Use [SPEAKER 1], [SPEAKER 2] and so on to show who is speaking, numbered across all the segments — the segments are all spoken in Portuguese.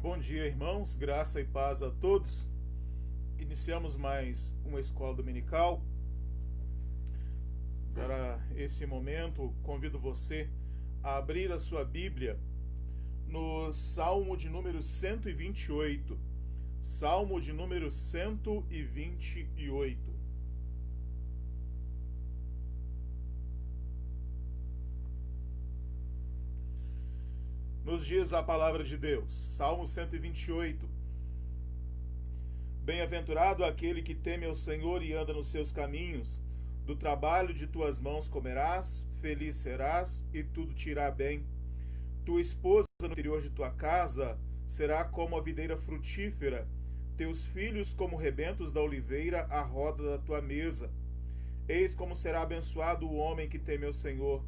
[SPEAKER 1] Bom dia, irmãos, graça e paz a todos. Iniciamos mais uma escola dominical. Para esse momento, convido você a abrir a sua Bíblia no Salmo de número 128. Salmo de número 128. Nos diz a palavra de Deus, Salmo 128. Bem-aventurado aquele que teme ao Senhor e anda nos seus caminhos. Do trabalho de tuas mãos comerás, feliz serás e tudo te irá bem. Tua esposa no interior de tua casa será como a videira frutífera, teus filhos como rebentos da oliveira à roda da tua mesa. Eis como será abençoado o homem que teme ao Senhor.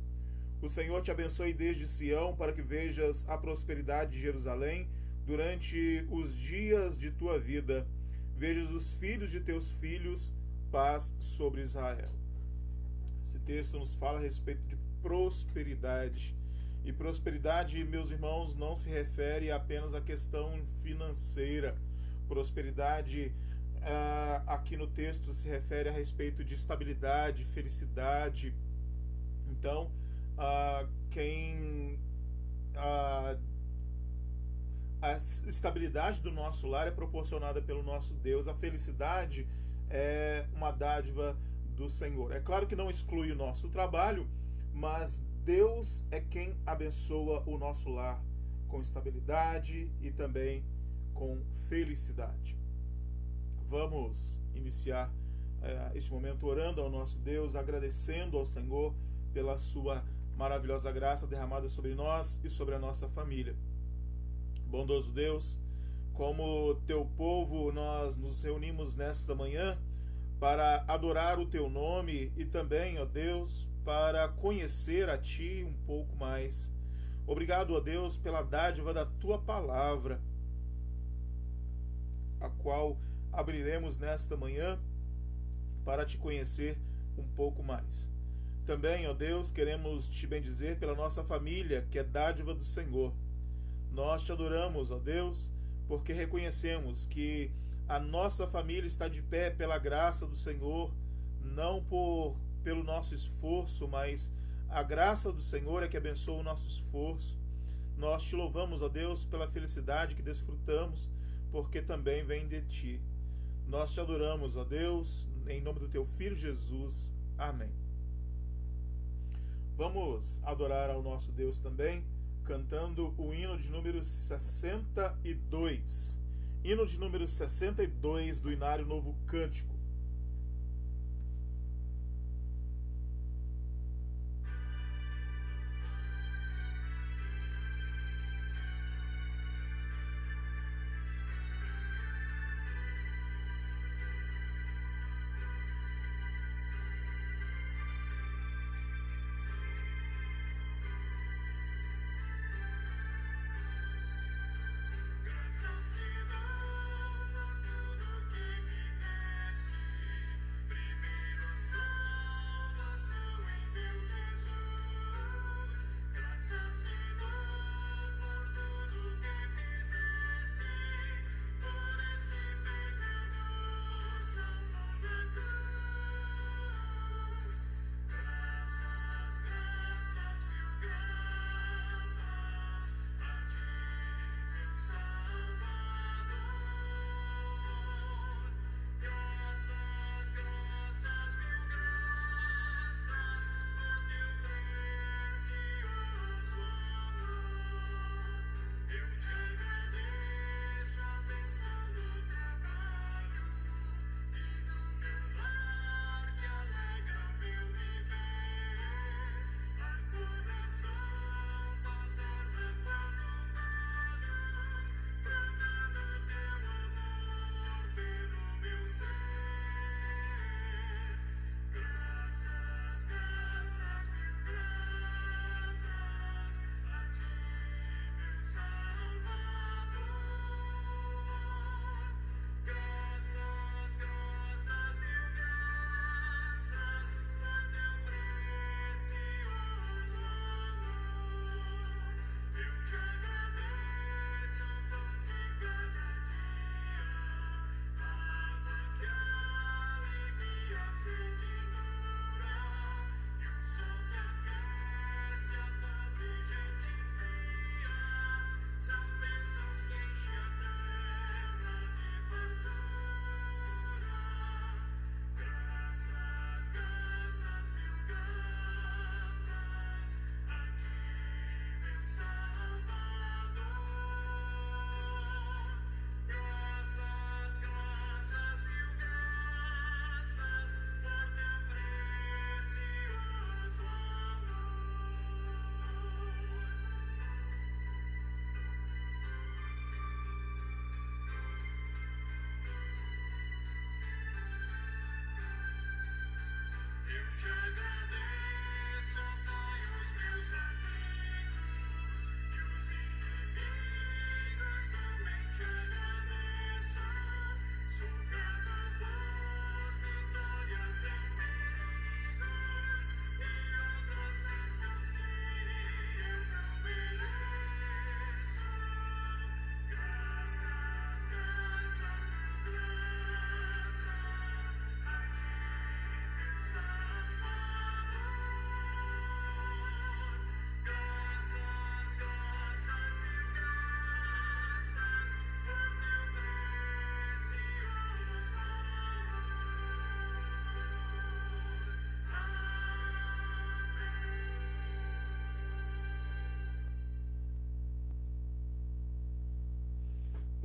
[SPEAKER 1] O Senhor te abençoe desde Sião, para que vejas a prosperidade de Jerusalém durante os dias de tua vida. Vejas os filhos de teus filhos, paz sobre Israel. Esse texto nos fala a respeito de prosperidade. E prosperidade, meus irmãos, não se refere apenas à questão financeira. Prosperidade, aqui no texto, se refere a respeito de estabilidade, felicidade. Então, a estabilidade do nosso lar é proporcionada pelo nosso Deus. A felicidade é uma dádiva do Senhor. É claro que não exclui o nosso trabalho, mas Deus é quem abençoa o nosso lar com estabilidade e também com felicidade. Vamos iniciar este momento orando ao nosso Deus, agradecendo ao Senhor pela sua maravilhosa graça derramada sobre nós e sobre a nossa família. Bondoso Deus, como teu povo, nós nos reunimos nesta manhã para adorar o teu nome e também, ó Deus, para conhecer a ti um pouco mais. Obrigado, ó Deus, pela dádiva da tua palavra, a qual abriremos nesta manhã para te conhecer um pouco mais. Também, ó Deus, queremos te bendizer pela nossa família, que é dádiva do Senhor. Nós te adoramos, ó Deus, porque reconhecemos que a nossa família está de pé pela graça do Senhor, não pelo nosso esforço, mas a graça do Senhor é que abençoa o nosso esforço. Nós te louvamos, ó Deus, pela felicidade que desfrutamos, porque também vem de ti. Nós te adoramos, ó Deus, em nome do teu Filho Jesus. Amém. Vamos adorar ao nosso Deus também, cantando o hino de número 62. Hino de número 62 do Inário Novo Cântico.
[SPEAKER 2] Graças te dou por tudo que me deste.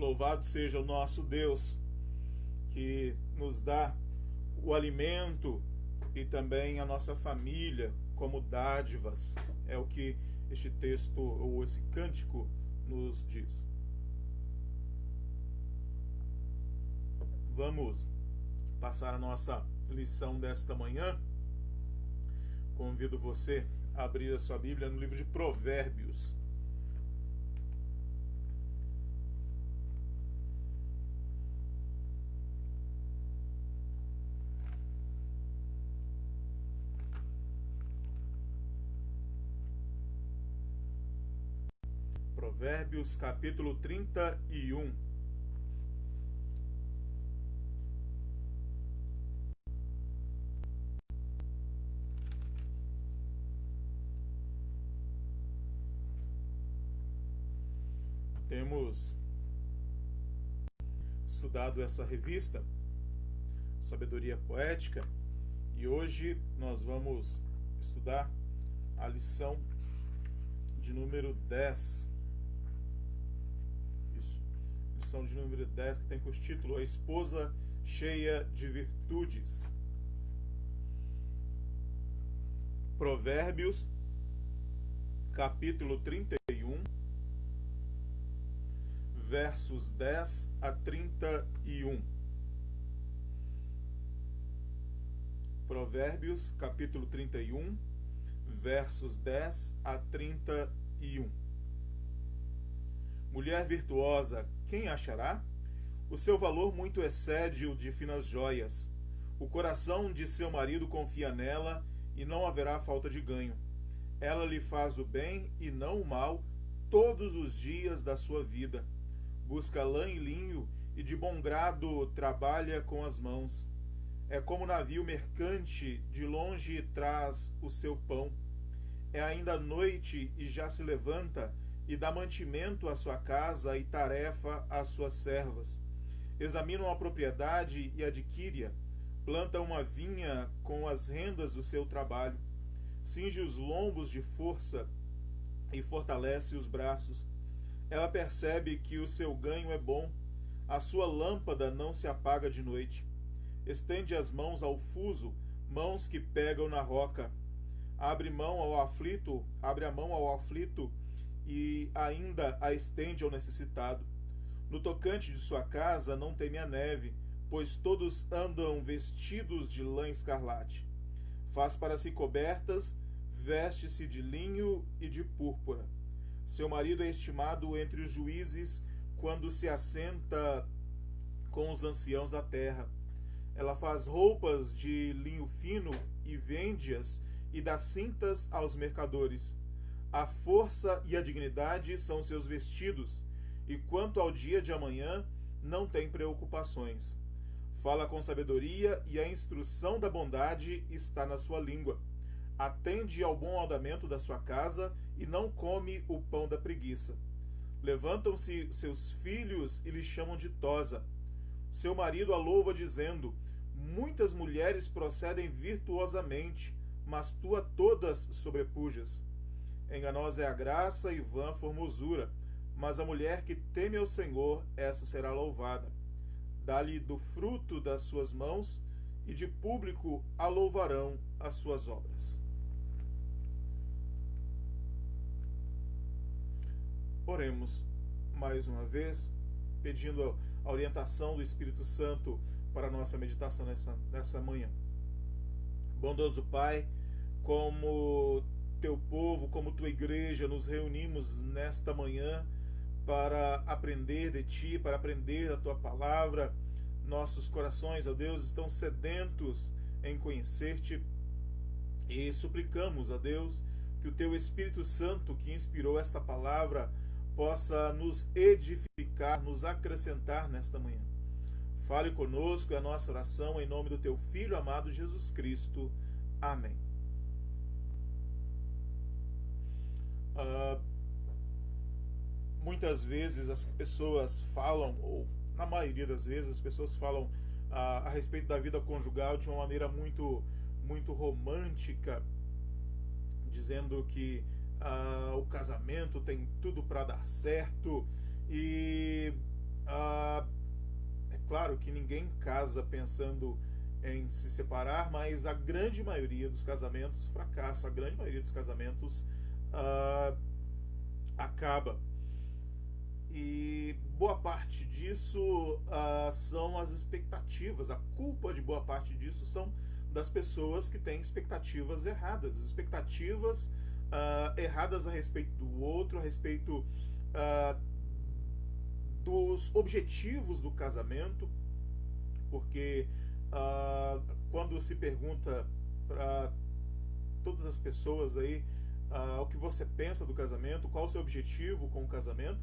[SPEAKER 1] Louvado seja o nosso Deus, que nos dá o alimento e também a nossa família como dádivas. É o que este texto ou esse cântico nos diz. Vamos passar a nossa lição desta manhã. Convido você a abrir a sua Bíblia no livro de Provérbios. Provérbios capítulo 31. Temos estudado essa revista, Sabedoria Poética, e hoje nós vamos estudar a lição de número 10. Isso, lição de número 10, que tem por título A Esposa Cheia de Virtudes. Provérbios, capítulo 31, versos 10 a 31. Provérbios, capítulo 31, versos 10 a 31. Mulher virtuosa, quem achará? O seu valor muito excede o de finas joias. O coração de seu marido confia nela, e não haverá falta de ganho. Ela lhe faz o bem e não o mal todos os dias da sua vida. Busca lã e linho, e de bom grado trabalha com as mãos. É como navio mercante, de longe traz o seu pão. É ainda noite e já se levanta, e dá mantimento à sua casa e tarefa às suas servas. Examina uma propriedade e adquire-a. Planta uma vinha com as rendas do seu trabalho. Cinge os lombos de força e fortalece os braços. Ela percebe que o seu ganho é bom. A sua lâmpada não se apaga de noite. Estende as mãos ao fuso, mãos que pegam na roca. Abre a mão ao aflito e ainda a estende ao necessitado. No tocante de sua casa não teme a neve, pois todos andam vestidos de lã escarlate. Faz para si cobertas, veste-se de linho e de púrpura. Seu marido é estimado entre os juízes quando se assenta com os anciãos da terra. Ela faz roupas de linho fino e vende-as e dá cintas aos mercadores. A força e a dignidade são seus vestidos, e quanto ao dia de amanhã, não tem preocupações. Fala com sabedoria, e a instrução da bondade está na sua língua. Atende ao bom andamento da sua casa, e não come o pão da preguiça. Levantam-se seus filhos e lhe chamam de tosa. Seu marido a louva, dizendo: muitas mulheres procedem virtuosamente, mas tu a todas sobrepujas. Enganosa é a graça e vã a formosura, mas a mulher que teme ao Senhor, essa será louvada. Dá-lhe do fruto das suas mãos, e de público a louvarão as suas obras. Oremos mais uma vez, pedindo a orientação do Espírito Santo para a nossa meditação nessa manhã. Bondoso Pai, como teu povo, como tua igreja, nos reunimos nesta manhã para aprender de ti, para aprender da tua palavra. Nossos corações, ó Deus, estão sedentos em conhecer-te e suplicamos, ó Deus, que o teu Espírito Santo, que inspirou esta palavra, possa nos edificar, nos acrescentar nesta manhã. Fale conosco, é a nossa oração, em nome do teu Filho amado Jesus Cristo. Amém. Muitas vezes as pessoas falam, ou na maioria das vezes as pessoas falam a respeito da vida conjugal de uma maneira muito romântica, dizendo que o casamento tem tudo para dar certo, e É claro que ninguém casa pensando em se separar, mas a grande maioria dos casamentos fracassa, a grande maioria dos casamentos ah, acaba. E boa parte disso são as expectativas. A culpa de boa parte disso são das pessoas que têm expectativas erradas. Expectativas erradas a respeito do outro, a respeito dos objetivos do casamento, porque quando se pergunta para todas as pessoas aí o que você pensa do casamento, qual o seu objetivo com o casamento,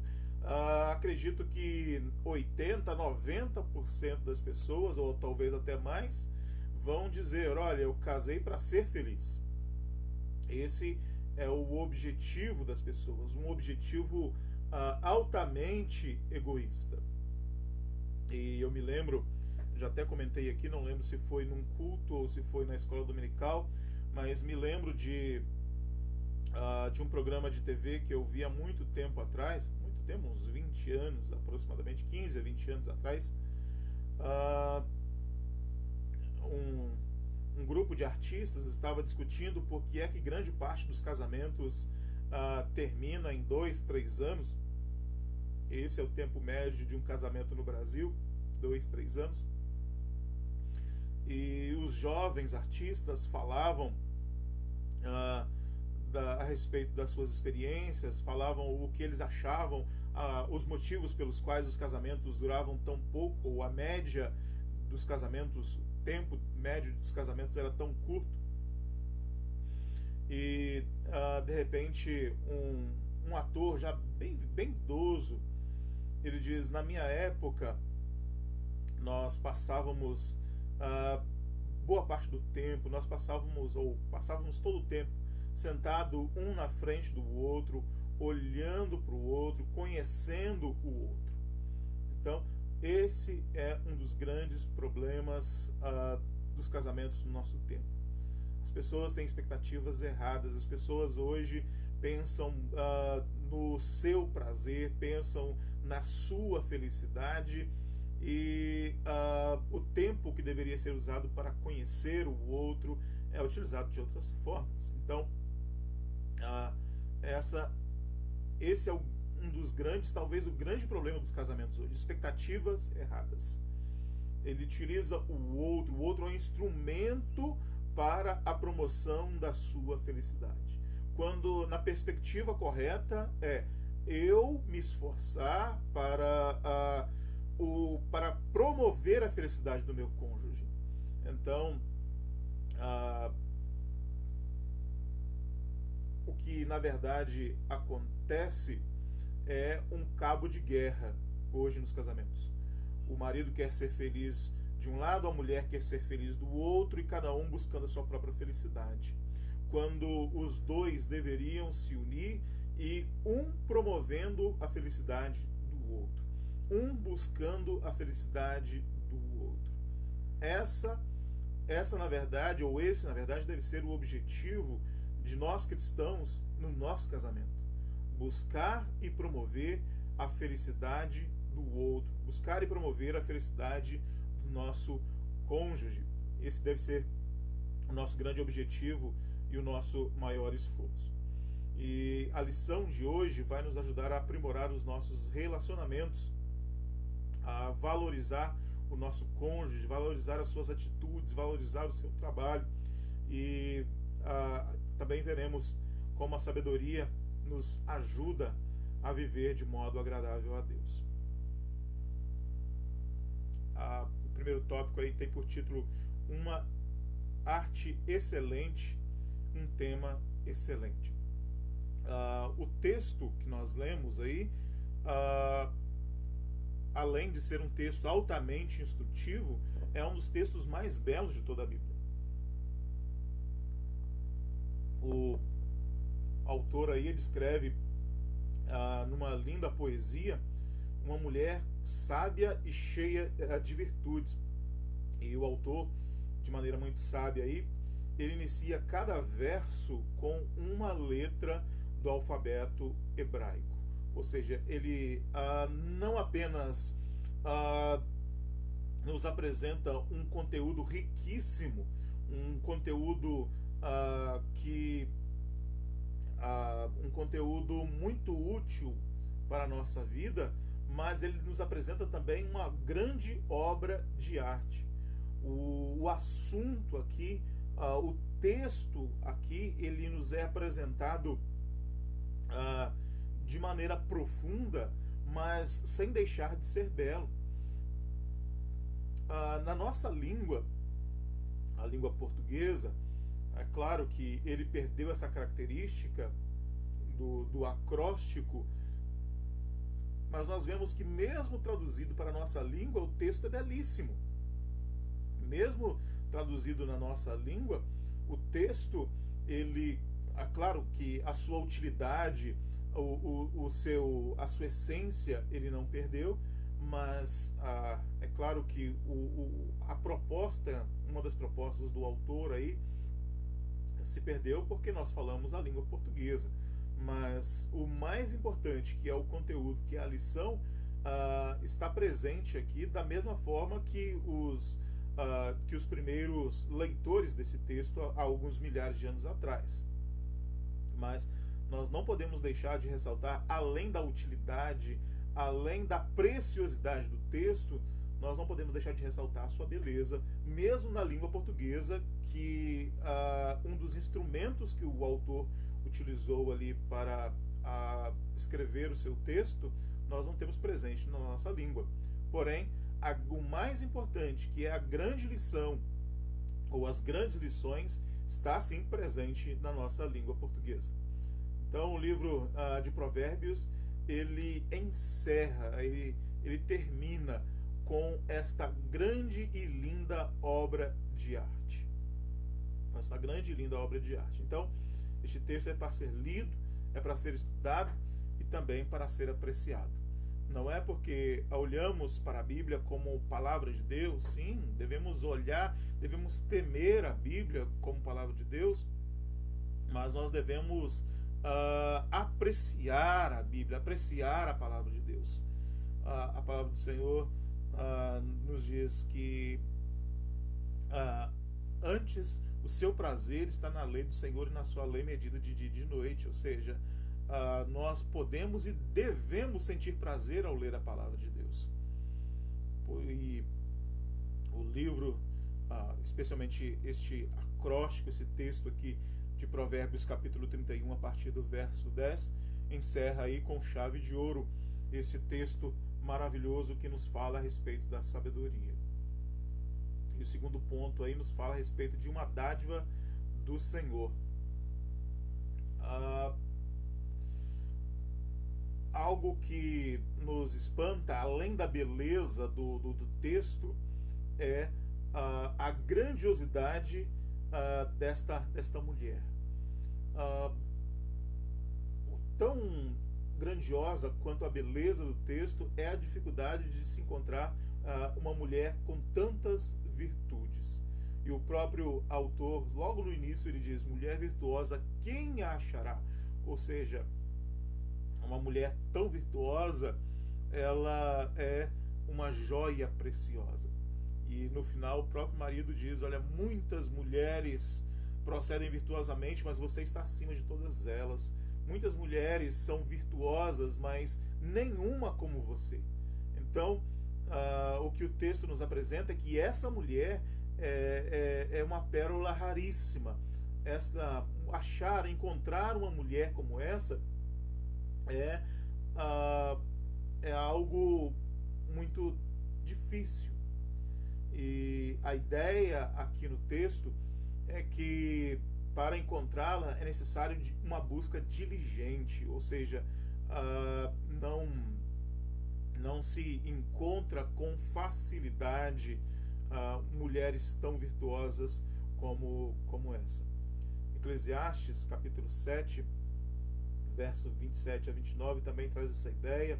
[SPEAKER 1] acredito que 80, 90% das pessoas, ou talvez até mais, vão dizer: olha, eu casei para ser feliz. Esse é o objetivo das pessoas, um objetivo altamente egoísta. E eu me lembro, já até comentei aqui, não lembro se foi num culto ou se foi na escola dominical, mas me lembro de um programa de TV que eu vi há muito tempo atrás, muito tempo, uns 20 anos aproximadamente, 15 a 20 anos atrás, um grupo de artistas estava discutindo por que é que grande parte dos casamentos termina em 2, 3 anos. Esse é o tempo médio de um casamento no Brasil, 2, 3 anos. E os jovens artistas falavam a respeito das suas experiências, falavam o que eles achavam, os motivos pelos quais os casamentos duravam tão pouco, ou a média dos casamentos, o tempo médio dos casamentos era tão curto. E de repente um ator já bem idoso, ele diz: na minha época nós passávamos boa parte do tempo, nós passávamos todo o tempo sentado um na frente do outro, olhando para o outro, conhecendo o outro. Então, esse é um dos grandes problemas dos casamentos no nosso tempo. As pessoas têm expectativas erradas, as pessoas hoje pensam no seu prazer, pensam na sua felicidade, e o tempo que deveria ser usado para conhecer o outro é utilizado de outras formas. Então, esse é um dos grandes, talvez o grande problema dos casamentos hoje, expectativas erradas. Ele utiliza o outro é um instrumento para a promoção da sua felicidade. Quando na perspectiva correta é eu me esforçar para promover a felicidade do meu cônjuge. Então, o que na verdade acontece é um cabo de guerra hoje nos casamentos. O marido quer ser feliz de um lado, a mulher quer ser feliz do outro, e cada um buscando a sua própria felicidade, quando os dois deveriam se unir e um promovendo a felicidade do outro, um buscando a felicidade do outro. Essa na verdade, ou esse na verdade, deve ser o objetivo de nós cristãos no nosso casamento: buscar e promover a felicidade do outro, buscar e promover a felicidade do nosso cônjuge. Esse deve ser o nosso grande objetivo e o nosso maior esforço. E a lição de hoje vai nos ajudar a aprimorar os nossos relacionamentos, a valorizar o nosso cônjuge, valorizar as suas atitudes, valorizar o seu trabalho. E também veremos como a sabedoria nos ajuda a viver de modo agradável a Deus. O primeiro tópico aí tem por título Uma arte excelente, um tema excelente. O texto que nós lemos aí, além de ser um texto altamente instrutivo, é um dos textos mais belos de toda a Bíblia. O autor aí descreve numa linda poesia uma mulher sábia e cheia de virtudes. E o autor, de maneira muito sábia aí, ele inicia cada verso com uma letra do alfabeto hebraico. Ou seja, ele não apenas ah, nos apresenta um conteúdo riquíssimo, um conteúdo um conteúdo muito útil para a nossa vida, mas ele nos apresenta também uma grande obra de arte. O assunto aqui, o texto aqui, ele nos é apresentado de maneira profunda, mas sem deixar de ser belo. Na nossa língua, a língua portuguesa, é claro que ele perdeu essa característica do acróstico, mas nós vemos que mesmo traduzido para a nossa língua, o texto é belíssimo. Mesmo traduzido na nossa língua, o texto, ele, é claro que a sua utilidade, a sua essência, ele não perdeu, mas é claro que a proposta, uma das propostas do autor aí, se perdeu porque nós falamos a língua portuguesa. Mas o mais importante, que é o conteúdo, que é a lição, está presente aqui da mesma forma que os primeiros leitores desse texto há alguns milhares de anos atrás. Mas nós não podemos deixar de ressaltar, além da utilidade, além da preciosidade do texto, nós não podemos deixar de ressaltar a sua beleza, mesmo na língua portuguesa, que um dos instrumentos que o autor utilizou ali para escrever o seu texto, nós não temos presente na nossa língua. Porém, o mais importante, que é a grande lição, ou as grandes lições, está sim presente na nossa língua portuguesa. Então, o livro de Provérbios, ele encerra, ele termina com esta grande e linda obra de arte. Essa grande e linda obra de arte. Então, este texto é para ser lido, é para ser estudado e também para ser apreciado. Não é porque olhamos para a Bíblia como palavra de Deus, sim, devemos olhar, devemos temer a Bíblia como palavra de Deus, mas nós devemos apreciar a Bíblia, apreciar a palavra de Deus. A palavra do Senhor nos diz que antes o seu prazer está na lei do Senhor e na sua lei medida de dia e de noite, ou seja, nós podemos e devemos sentir prazer ao ler a palavra de Deus. E o livro, especialmente este acróstico, esse texto aqui de Provérbios capítulo 31, a partir do verso 10, encerra aí com chave de ouro esse texto maravilhoso que nos fala a respeito da sabedoria. E o segundo ponto aí nos fala a respeito de uma dádiva do Senhor. Algo que nos espanta, além da beleza do texto, é a grandiosidade desta mulher. Tão grandiosa quanto a beleza do texto é a dificuldade de se encontrar uma mulher com tantas virtudes. E o próprio autor, logo no início, ele diz: mulher virtuosa, quem a achará? Ou seja, uma mulher tão virtuosa, ela é uma joia preciosa. E no final o próprio marido diz: olha, muitas mulheres procedem virtuosamente, mas você está acima de todas elas. Muitas mulheres são virtuosas, mas nenhuma como você. Então, o que o texto nos apresenta é que essa mulher é uma pérola raríssima. Encontrar uma mulher como essa é algo muito difícil. E a ideia aqui no texto é que para encontrá-la é necessário uma busca diligente, ou seja, não se encontra com facilidade mulheres tão virtuosas como essa. Eclesiastes capítulo 7, verso 27 a 29 também traz essa ideia.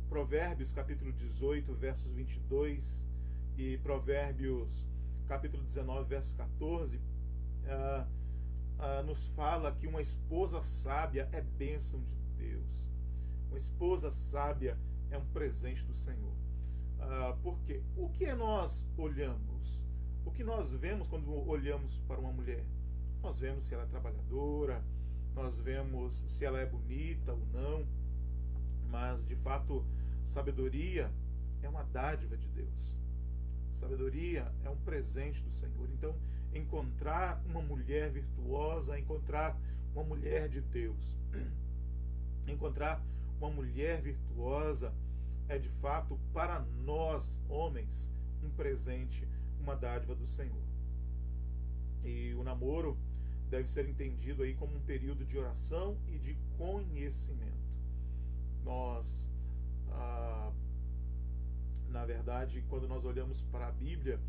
[SPEAKER 1] Provérbios capítulo 18, versos 22 e Provérbios capítulo 19, verso 14 nos fala que uma esposa sábia é bênção de Deus. Uma esposa sábia é um presente do Senhor. Porque o que nós olhamos? O que nós vemos quando olhamos para uma mulher? Nós vemos se ela é trabalhadora, nós vemos se ela é bonita ou não, mas de fato, sabedoria é uma dádiva de Deus. Sabedoria é um presente do Senhor. Então, encontrar uma mulher virtuosa, encontrar uma mulher de Deus, encontrar uma mulher virtuosa é de fato para nós, homens, um presente, uma dádiva do Senhor. E o namoro deve ser entendido aí como um período de oração e de conhecimento. Nós, na verdade, quando nós olhamos para a Bíblia,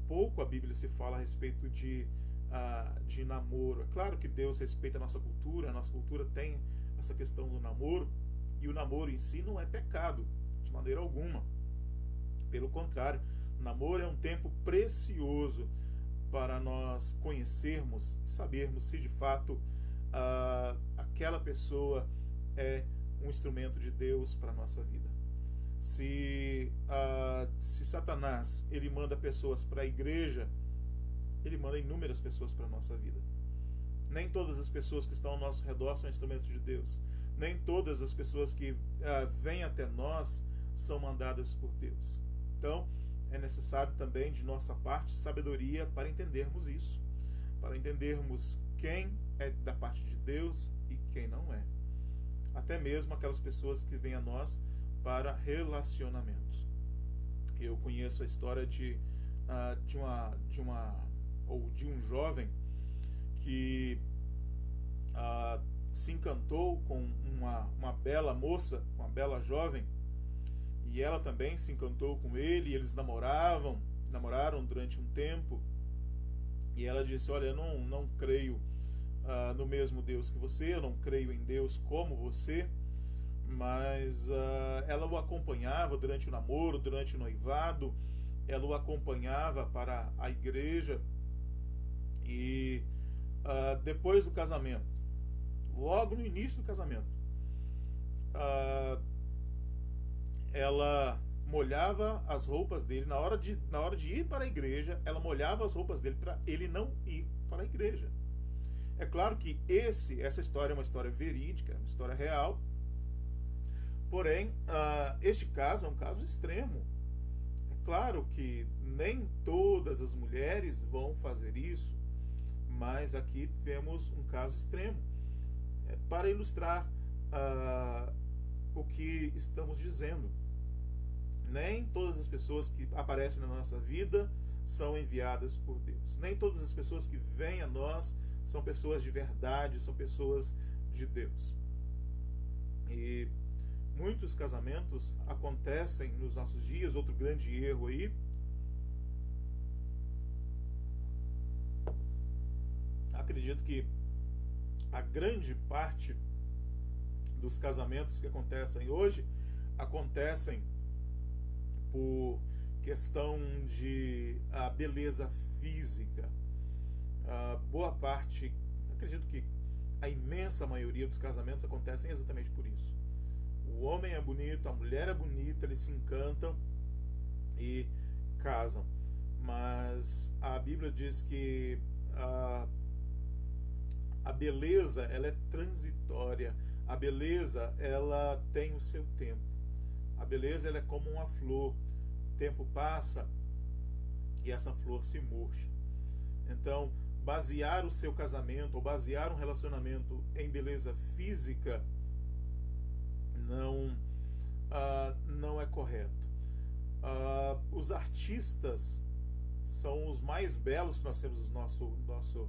[SPEAKER 1] pouco a Bíblia se fala a respeito de namoro. É claro que Deus respeita a nossa cultura tem essa questão do namoro, e o namoro em si não é pecado, de maneira alguma. Pelo contrário, o namoro é um tempo precioso para nós conhecermos e sabermos se de fato aquela pessoa é um instrumento de Deus para a nossa vida. Se Satanás ele manda pessoas para a igreja, ele manda inúmeras pessoas para a nossa vida. Nem todas as pessoas que estão ao nosso redor são instrumentos de Deus. Nem todas as pessoas que vêm até nós são mandadas por Deus. Então, é necessário também de nossa parte sabedoria para entendermos isso, para entendermos quem é da parte de Deus e quem não é. Até mesmo aquelas pessoas que vêm a nós para relacionamentos. Eu conheço a história de um jovem que se encantou com uma bela moça, uma bela jovem, e ela também se encantou com ele, e eles namoraram durante um tempo, e ela disse: olha, eu não creio no mesmo Deus que você, eu não creio em Deus como você, mas ela o acompanhava durante o namoro, durante o noivado, ela o acompanhava para a igreja, e depois do casamento, logo no início do casamento, ela molhava as roupas dele na hora de ir para a igreja. Ela molhava as roupas dele para ele não ir para a igreja. É claro que essa história é uma história verídica, uma história real. Porém, este caso é um caso extremo. É claro que nem todas as mulheres vão fazer isso, mas aqui vemos um caso extremo. Para ilustrar o que estamos dizendo, nem todas as pessoas que aparecem na nossa vida são enviadas por Deus. Nem todas as pessoas que vêm a nós são pessoas de verdade, são pessoas de Deus. E muitos casamentos acontecem nos nossos dias. Outro grande erro aí, acredito que a grande parte dos casamentos que acontecem hoje acontecem por questão de beleza física. Boa parte, acredito que a imensa maioria dos casamentos acontecem exatamente por isso. O homem é bonito, a mulher é bonita, eles se encantam e casam. Mas a Bíblia diz que a beleza ela é transitória. A beleza ela tem o seu tempo. A beleza ela é como uma flor. O tempo passa e essa flor se murcha. Então, basear o seu casamento ou basear um relacionamento em beleza física não é correto. Os artistas são os mais belos que nós temos no nosso.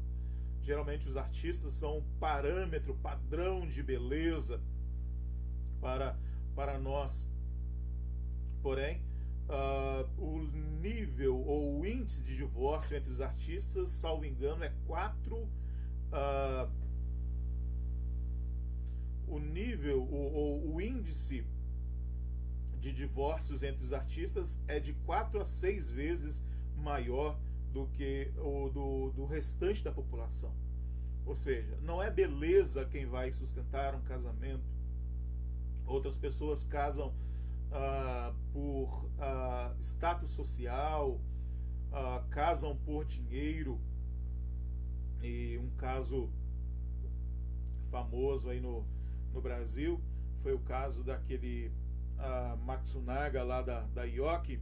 [SPEAKER 1] Geralmente os artistas são um parâmetro, padrão de beleza para nós. Porém, o nível ou o índice de divórcio entre os artistas, salvo engano, é 4. O índice de divórcios entre os artistas é de 4 a 6 vezes maior do que o do restante da população. Ou seja, não é beleza quem vai sustentar um casamento. Outras pessoas casam por status social, casam por dinheiro. E um caso famoso aí no Brasil foi o caso daquele Matsunaga lá da Yoki.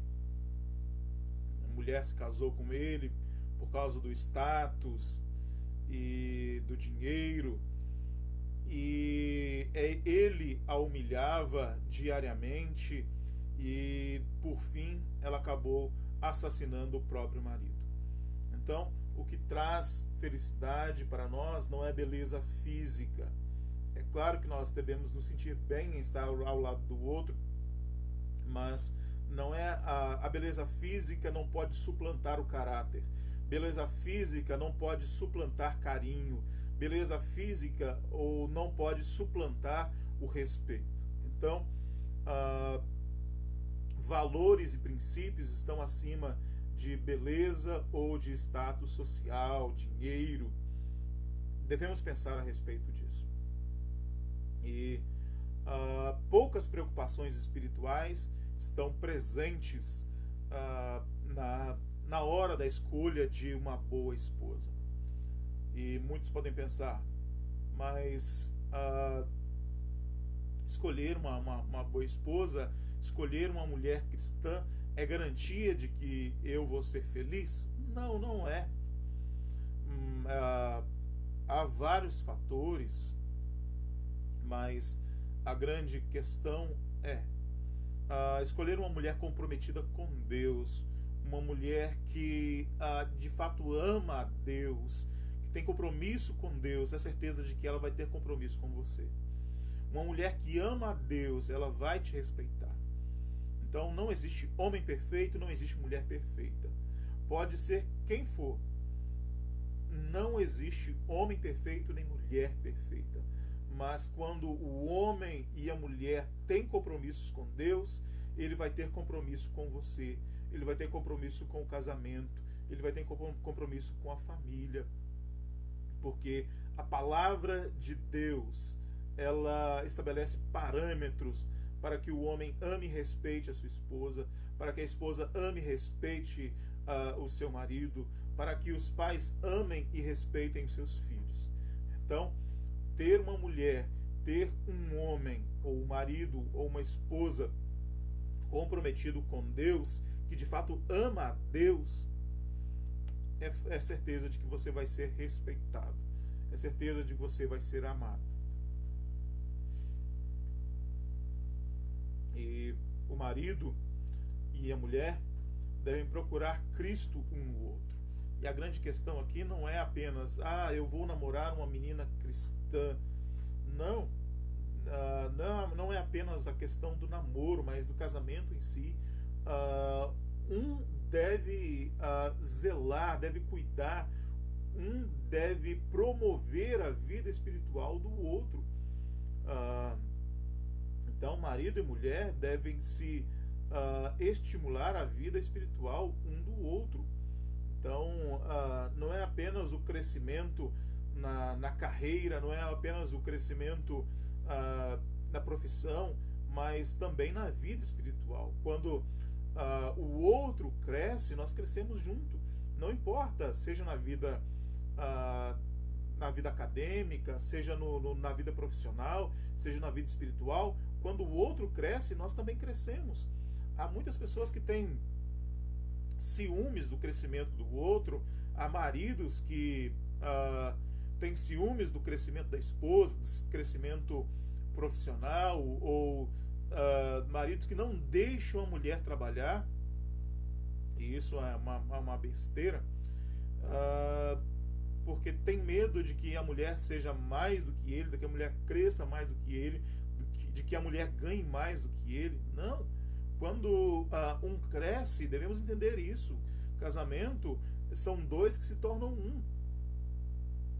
[SPEAKER 1] A mulher se casou com ele por causa do status e do dinheiro, e ele a humilhava diariamente, e por fim ela acabou assassinando o próprio marido. Então, o que traz felicidade para nós não é beleza física. É claro que nós devemos nos sentir bem em estar ao lado do outro, mas não é a beleza física não pode suplantar o caráter. Beleza física não pode suplantar carinho. Beleza física ou não pode suplantar o respeito. Então, valores e princípios estão acima de beleza ou de status social, dinheiro. Devemos pensar a respeito disso. E poucas preocupações espirituais estão presentes na hora da escolha de uma boa esposa. E muitos podem pensar, mas escolher uma boa esposa, escolher uma mulher cristã, é garantia de que eu vou ser feliz? Não, não é. Há vários fatores, mas a grande questão é escolher uma mulher comprometida com Deus, uma mulher que de fato ama a Deus, que tem compromisso com Deus, é certeza de que ela vai ter compromisso com você. Uma mulher que ama a Deus, ela vai te respeitar. Então não existe homem perfeito, não existe mulher perfeita. Pode ser quem for. Não existe homem perfeito nem mulher perfeita. Mas quando o homem e a mulher têm compromissos com Deus, ele vai ter compromisso com você. Ele vai ter compromisso com o casamento. Ele vai ter compromisso com a família. Porque a palavra de Deus, ela estabelece parâmetros para que o homem ame e respeite a sua esposa, para que a esposa ame e respeite o seu marido, para que os pais amem e respeitem os seus filhos. Então, ter uma mulher, ter um homem, ou um marido, ou uma esposa comprometido com Deus, que de fato ama a Deus, é certeza de que você vai ser respeitado, é certeza de que você vai ser amado. E o marido e a mulher devem procurar Cristo um no outro. E a grande questão aqui não é apenas, eu vou namorar uma menina cristã. Não, não é apenas a questão do namoro, mas do casamento em si. Um deve zelar, deve cuidar, um deve promover a vida espiritual do outro. Então, marido e mulher devem se estimular a vida espiritual um do outro. Então, não é apenas o crescimento na carreira, não é apenas o crescimento na profissão, mas também na vida espiritual. Quando o outro cresce, nós crescemos junto. Não importa, seja na vida acadêmica, seja na vida profissional, seja na vida espiritual. Quando o outro cresce, nós também crescemos. Há muitas pessoas que têm ciúmes do crescimento do outro. Há maridos que têm ciúmes do crescimento da esposa, do crescimento profissional, ou maridos que não deixam a mulher trabalhar. E isso é uma besteira, porque tem medo de que a mulher seja mais do que ele, de que a mulher cresça mais do que ele, de que a mulher ganhe mais do que ele. Não. Quando um cresce, devemos entender isso. Casamento são dois que se tornam um.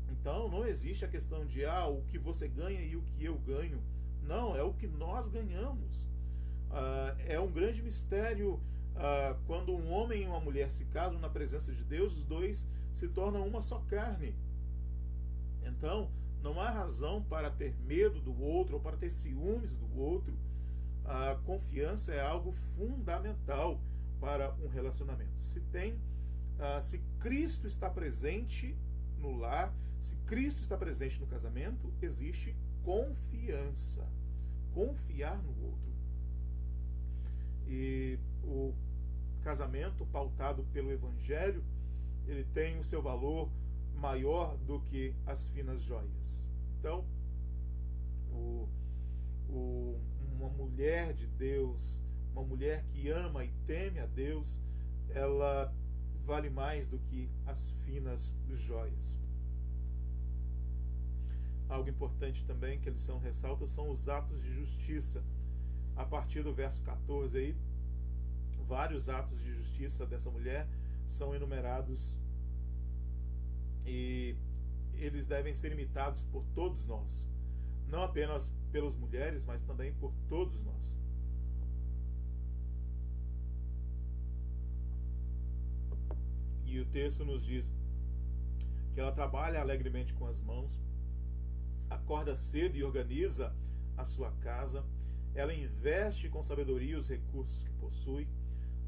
[SPEAKER 1] Então não existe a questão de o que você ganha e o que eu ganho. Não, é o que nós ganhamos. É um grande mistério quando um homem e uma mulher se casam na presença de Deus, os dois se tornam uma só carne. Então não há razão para ter medo do outro ou para ter ciúmes do outro. Com confiança é algo fundamental para um relacionamento. Se Cristo está presente no lar, se Cristo está presente no casamento, existe confiança. Confiar no outro. E o casamento pautado pelo Evangelho, ele tem o seu valor maior do que as finas joias. Então, uma mulher de Deus, uma mulher que ama e teme a Deus, ela vale mais do que as finas joias. Algo importante também que a lição ressalta são os atos de justiça. A partir do verso 14 aí, vários atos de justiça dessa mulher são enumerados e eles devem ser imitados por todos nós. Não apenas pelas mulheres, mas também por todos nós. E o texto nos diz que ela trabalha alegremente com as mãos, acorda cedo e organiza a sua casa, ela investe com sabedoria os recursos que possui,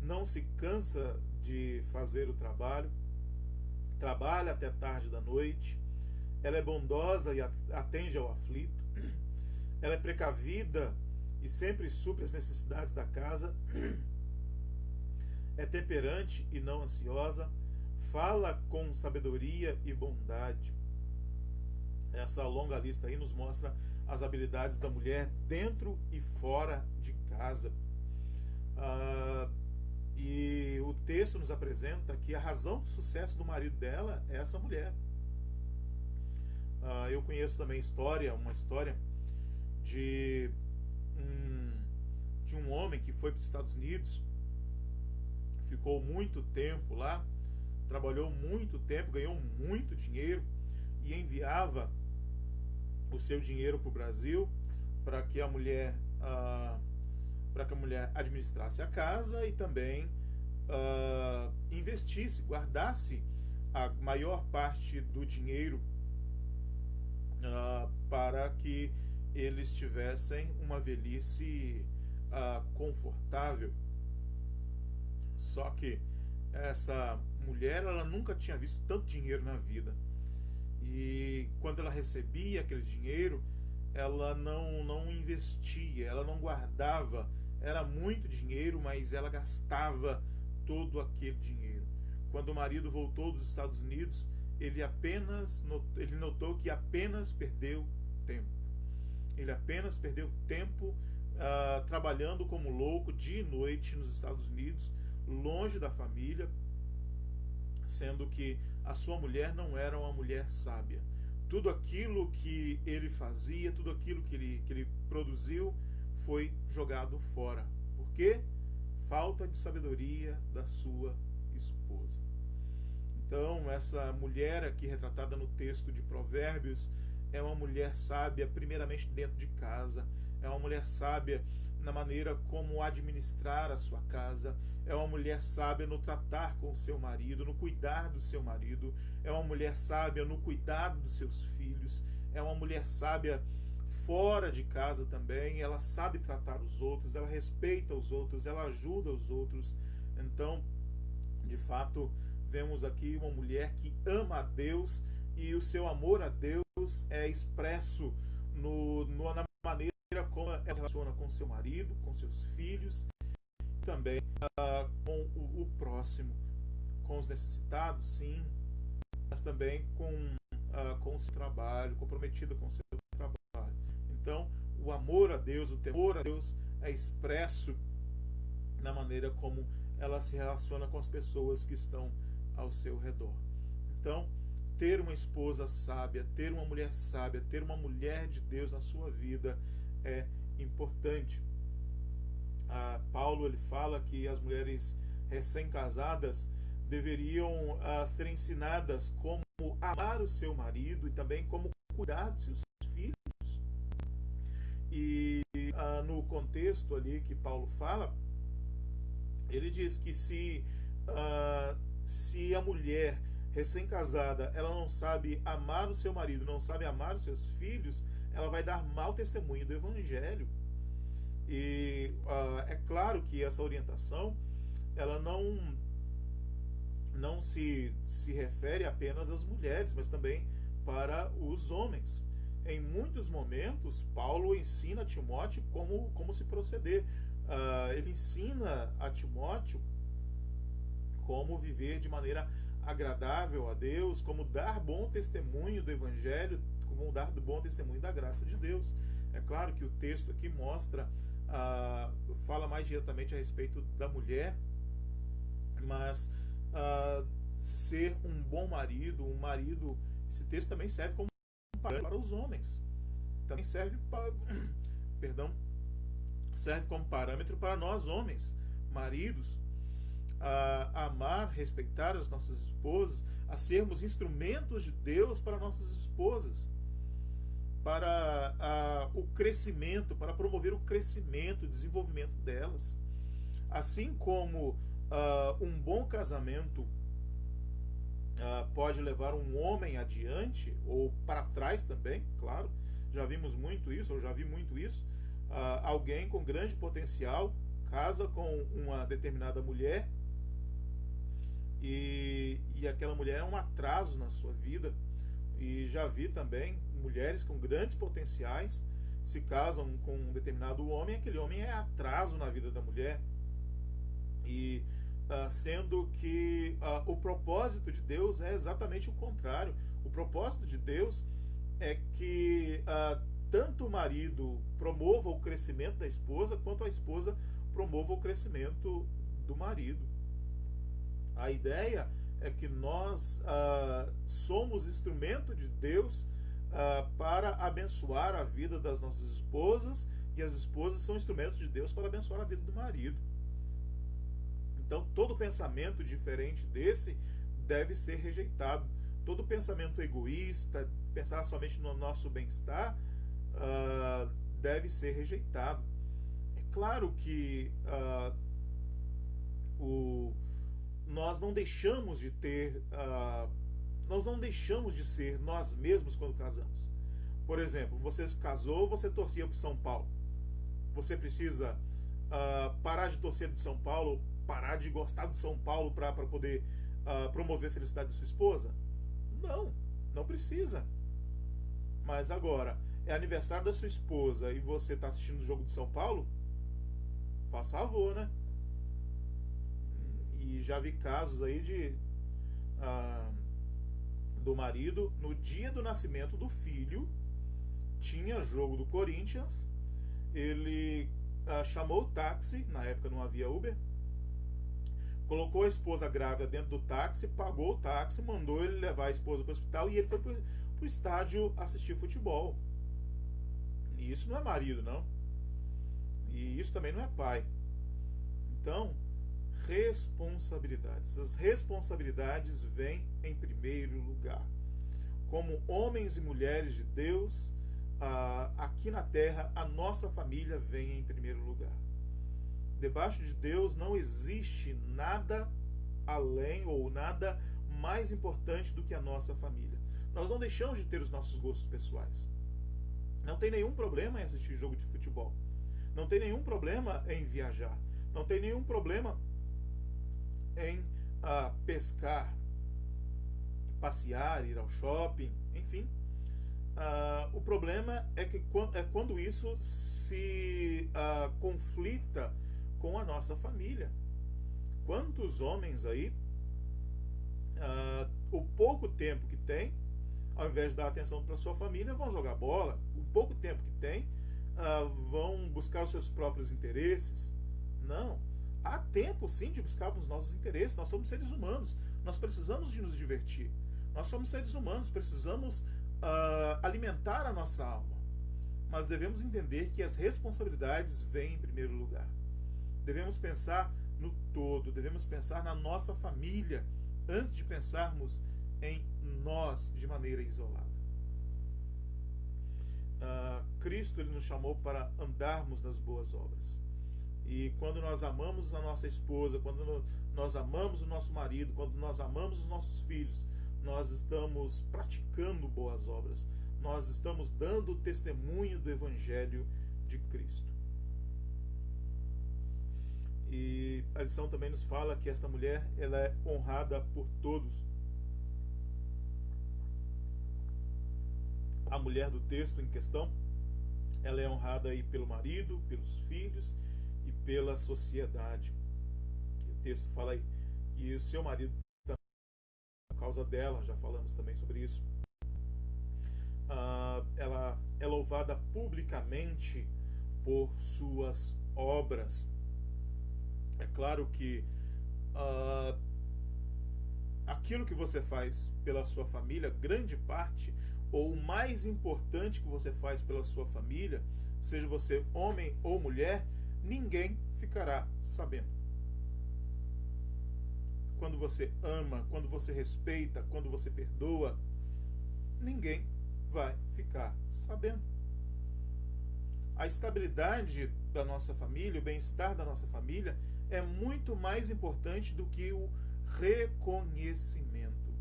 [SPEAKER 1] não se cansa de fazer o trabalho, trabalha até tarde da noite, ela é bondosa e atende ao aflito, ela é precavida e sempre supre as necessidades da casa, é temperante e não ansiosa, fala com sabedoria e bondade. Essa longa lista aí nos mostra as habilidades da mulher dentro e fora de casa. E o texto nos apresenta que a razão do sucesso do marido dela é essa mulher. Eu conheço também uma história de um homem que foi para os Estados Unidos, ficou muito tempo lá, trabalhou muito tempo, ganhou muito dinheiro e enviava o seu dinheiro para o Brasil para que a mulher administrasse a casa e também investisse, guardasse a maior parte do dinheiro para que eles tivessem uma velhice confortável. Só que essa mulher, ela nunca tinha visto tanto dinheiro na vida. E quando ela recebia aquele dinheiro, ela não investia, ela não guardava. Era muito dinheiro, mas ela gastava todo aquele dinheiro. Quando o marido voltou dos Estados Unidos, ele notou que apenas perdeu tempo. Ele apenas perdeu tempo trabalhando como louco dia e noite nos Estados Unidos, longe da família, sendo que a sua mulher não era uma mulher sábia. Tudo aquilo que ele fazia, tudo aquilo que ele produziu foi jogado fora. Por quê? Falta de sabedoria da sua esposa. Então, essa mulher aqui retratada no texto de Provérbios é uma mulher sábia, primeiramente dentro de casa, é uma mulher sábia na maneira como administrar a sua casa, é uma mulher sábia no tratar com o seu marido, no cuidar do seu marido, é uma mulher sábia no cuidado dos seus filhos, é uma mulher sábia fora de casa também, ela sabe tratar os outros, ela respeita os outros, ela ajuda os outros. Então, de fato, vemos aqui uma mulher que ama a Deus e o seu amor a Deus é expresso na maneira como ela se relaciona com seu marido, com seus filhos, e também com o próximo, com os necessitados, sim, mas também com o seu trabalho, comprometida com o seu trabalho. Então, o amor a Deus, o temor a Deus é expresso na maneira como ela se relaciona com as pessoas que estão ao seu redor. Então, ter uma esposa sábia, ter uma mulher sábia, ter uma mulher de Deus na sua vida é importante. Paulo ele fala que as mulheres recém-casadas deveriam ser ensinadas como amar o seu marido e também como cuidar dos seus filhos. E no contexto ali que Paulo fala, ele diz que se a mulher recém-casada ela não sabe amar o seu marido, não sabe amar os seus filhos, ela vai dar mau testemunho do Evangelho. E é claro que essa orientação ela não se refere apenas às mulheres, mas também para os homens. Em muitos momentos, Paulo ensina a Timóteo como se proceder. Ele ensina a Timóteo como viver de maneira agradável a Deus, como dar bom testemunho do Evangelho, como dar bom testemunho da graça de Deus. É claro que o texto aqui mostra, fala mais diretamente a respeito da mulher, mas ser um bom marido, esse texto também serve como parâmetro para os homens. Também serve para, perdão, serve como parâmetro para nós homens, maridos, a amar, respeitar as nossas esposas, a sermos instrumentos de Deus para nossas esposas, para o crescimento, para promover o crescimento, o desenvolvimento delas. Assim como um bom casamento pode levar um homem adiante, ou para trás também, claro, já vimos muito isso, eu já vi muito isso. Alguém com grande potencial casa com uma determinada mulher e aquela mulher é um atraso na sua vida. E já vi também mulheres com grandes potenciais se casam com um determinado homem, aquele homem é atraso na vida da mulher. E sendo que o propósito de Deus é exatamente o contrário. O propósito de Deus é que tanto o marido promova o crescimento da esposa, quanto a esposa promova o crescimento do marido. A ideia é que nós somos instrumento de Deus para abençoar a vida das nossas esposas, e as esposas são instrumentos de Deus para abençoar a vida do marido. Então, todo pensamento diferente desse deve ser rejeitado. Todo pensamento egoísta, pensar somente no nosso bem-estar, deve ser rejeitado. É claro que nós não deixamos de ter, nós não deixamos de ser nós mesmos quando casamos. Por exemplo, você se casou, você torcia para o São Paulo. Você precisa parar de torcer do São Paulo, parar de gostar do São Paulo para poder promover a felicidade de sua esposa? Não, não precisa. Mas agora, é aniversário da sua esposa e você está assistindo o jogo do São Paulo? Faz favor, né? E já vi casos aí do marido, no dia do nascimento do filho, tinha jogo do Corinthians, ele chamou o táxi, na época não havia Uber, colocou a esposa grávida dentro do táxi, pagou o táxi, mandou ele levar a esposa para o hospital e ele foi para o estádio assistir futebol. E isso não é marido, não. E isso também não é pai. Então, responsabilidades. As responsabilidades vêm em primeiro lugar. Como homens e mulheres de Deus, aqui na terra, a nossa família vem em primeiro lugar. Debaixo de Deus não existe nada além ou nada mais importante do que a nossa família. Nós não deixamos de ter os nossos gostos pessoais. Não tem nenhum problema em assistir jogo de futebol. Não tem nenhum problema em viajar. Não tem nenhum problema em pescar, passear, ir ao shopping, enfim. O problema é quando isso se conflita com a nossa família. Quantos homens aí, o pouco tempo que tem, ao invés de dar atenção para sua família, vão jogar bola. O pouco tempo que tem, vão buscar os seus próprios interesses. Não. Há tempo sim de buscar os nossos interesses. Nós somos seres humanos. Nós precisamos de nos divertir. Nós somos seres humanos. Precisamos alimentar a nossa alma. Mas devemos entender que as responsabilidades vêm em primeiro lugar. Devemos pensar no todo. Devemos pensar na nossa família antes de pensarmos em nós de maneira isolada. Cristo ele nos chamou para andarmos nas boas obras. E quando nós amamos a nossa esposa, quando nós amamos o nosso marido, quando nós amamos os nossos filhos, nós estamos praticando boas obras. Nós estamos dando testemunho do Evangelho de Cristo. E a lição também nos fala que esta mulher, ela é honrada por todos. A mulher do texto em questão, ela é honrada aí pelo marido, pelos filhos e pela sociedade. O texto fala aí que o seu marido, por causa dela, já falamos também sobre isso, ela é louvada publicamente por suas obras. É claro que aquilo que você faz pela sua família, grande parte, ou o mais importante que você faz pela sua família, seja você homem ou mulher, ninguém ficará sabendo. Quando você ama, quando você respeita, quando você perdoa, ninguém vai ficar sabendo. A estabilidade da nossa família, o bem-estar da nossa família é muito mais importante do que o reconhecimento.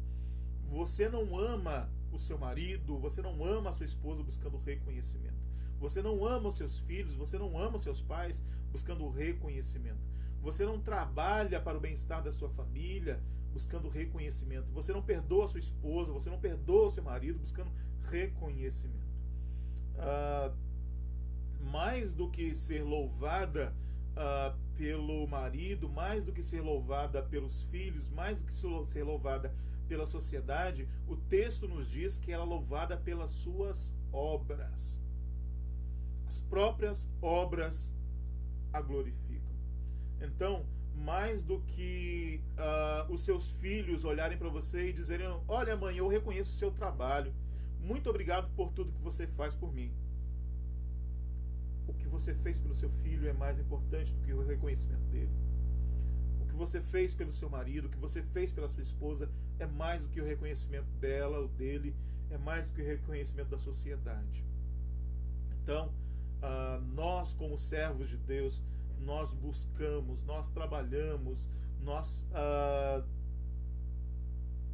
[SPEAKER 1] Você não ama o seu marido, você não ama a sua esposa buscando reconhecimento. Você não ama os seus filhos, você não ama os seus pais buscando reconhecimento. Você não trabalha para o bem-estar da sua família buscando reconhecimento. Você não perdoa a sua esposa, você não perdoa o seu marido buscando reconhecimento. Mais do que ser louvada pelo marido, mais do que ser louvada pelos filhos, mais do que ser louvada pela sociedade, o texto nos diz que ela é louvada pelas suas obras. As próprias obras a glorificam. Então, mais do que os seus filhos olharem para você e dizerem: olha, mãe, eu reconheço o seu trabalho, muito obrigado por tudo que você faz por mim. O que você fez pelo seu filho é mais importante do que o reconhecimento dele. O que você fez pelo seu marido, o que você fez pela sua esposa é mais do que o reconhecimento dela ou dele, é mais do que o reconhecimento da sociedade. Então, nós como servos de Deus, nós buscamos, nós trabalhamos, nós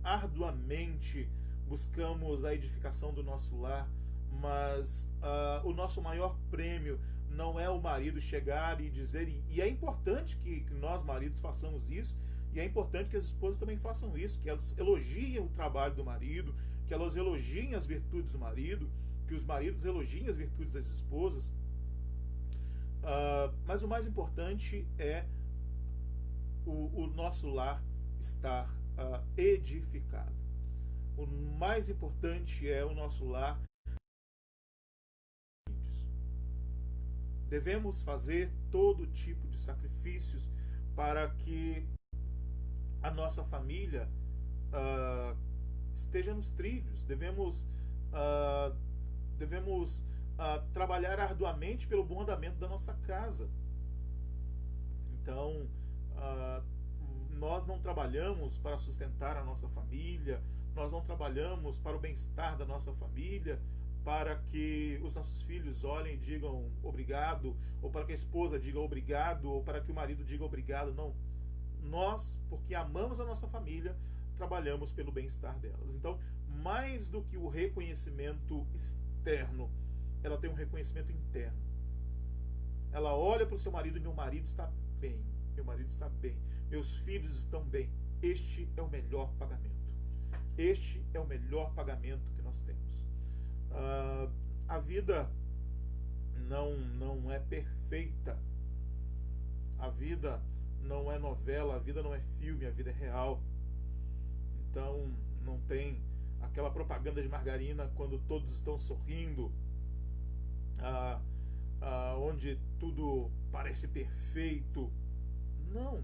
[SPEAKER 1] arduamente buscamos a edificação do nosso lar, mas o nosso maior prêmio não é o marido chegar e dizer, e é importante que nós maridos façamos isso, e é importante que as esposas também façam isso, que elas elogiem o trabalho do marido, que elas elogiem as virtudes do marido, que os maridos elogiem as virtudes das esposas. Mas o mais importante é o nosso lar estar edificado. O mais importante é o nosso lar. Devemos fazer todo tipo de sacrifícios para que a nossa família esteja nos trilhos. Devemos trabalhar arduamente pelo bom andamento da nossa casa. Então, nós não trabalhamos para sustentar a nossa família, nós não trabalhamos para o bem-estar da nossa família, para que os nossos filhos olhem e digam obrigado, ou para que a esposa diga obrigado, ou para que o marido diga obrigado. Não. Nós, porque amamos a nossa família, trabalhamos pelo bem-estar delas. Então, mais do que o reconhecimento externo, ela tem um reconhecimento interno. Ela olha para o seu marido e: meu marido está bem, meu marido está bem, meus filhos estão bem. Este é o melhor pagamento. Este é o melhor pagamento que nós temos. A vida não é perfeita. A vida não é novela, a vida não é filme, a vida é real. Então, não tem aquela propaganda de margarina quando todos estão sorrindo, onde tudo parece perfeito. Não.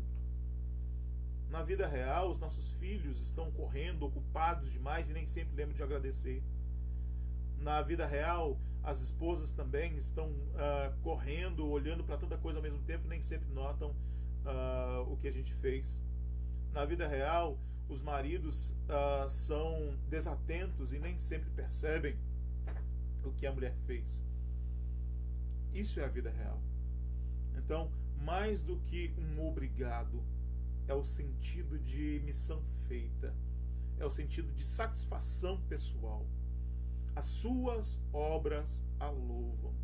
[SPEAKER 1] Na vida real, os nossos filhos estão correndo, ocupados demais e nem sempre lembram de agradecer. Na vida real, as esposas também estão correndo, olhando para tanta coisa ao mesmo tempo e nem sempre notam o que a gente fez. Na vida real, os maridos são desatentos e nem sempre percebem o que a mulher fez. Isso é a vida real. Então, mais do que um obrigado, é o sentido de missão feita, é o sentido de satisfação pessoal. As suas obras a louvam.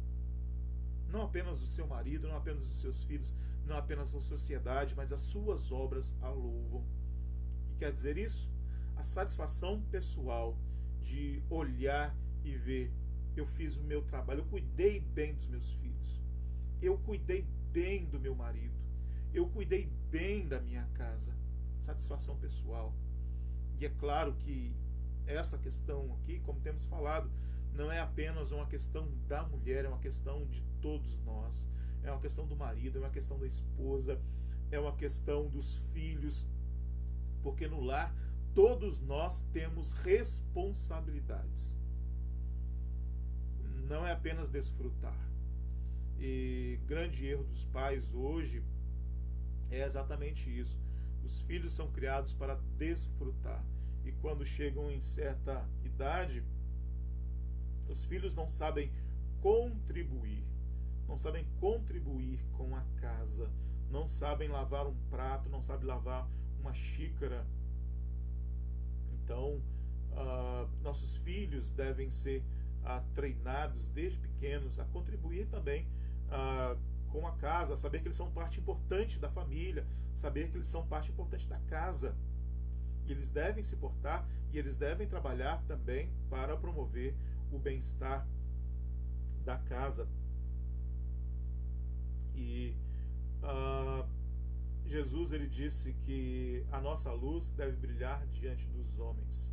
[SPEAKER 1] Não apenas o seu marido, não apenas os seus filhos, não apenas a sociedade, mas as suas obras a louvam. O que quer dizer isso? A satisfação pessoal de olhar e ver: eu fiz o meu trabalho, eu cuidei bem dos meus filhos, eu cuidei bem do meu marido, eu cuidei bem da minha casa. Satisfação pessoal. E é claro que essa questão aqui, como temos falado, não é apenas uma questão da mulher, é uma questão de todos nós. É uma questão do marido, é uma questão da esposa, é uma questão dos filhos, porque no lar todos nós temos responsabilidades. Não é apenas desfrutar. E grande erro dos pais hoje é exatamente isso. Os filhos são criados para desfrutar. E quando chegam em certa idade, os filhos não sabem contribuir. Não sabem contribuir com a casa. Não sabem lavar um prato, não sabem lavar uma xícara. Então, nossos filhos devem ser treinados desde pequenos a contribuir também com a casa, a saber que eles são parte importante da família, saber que eles são parte importante da casa. E eles devem se portar e eles devem trabalhar também para promover o bem-estar da casa. E Jesus, ele disse que a nossa luz deve brilhar diante dos homens.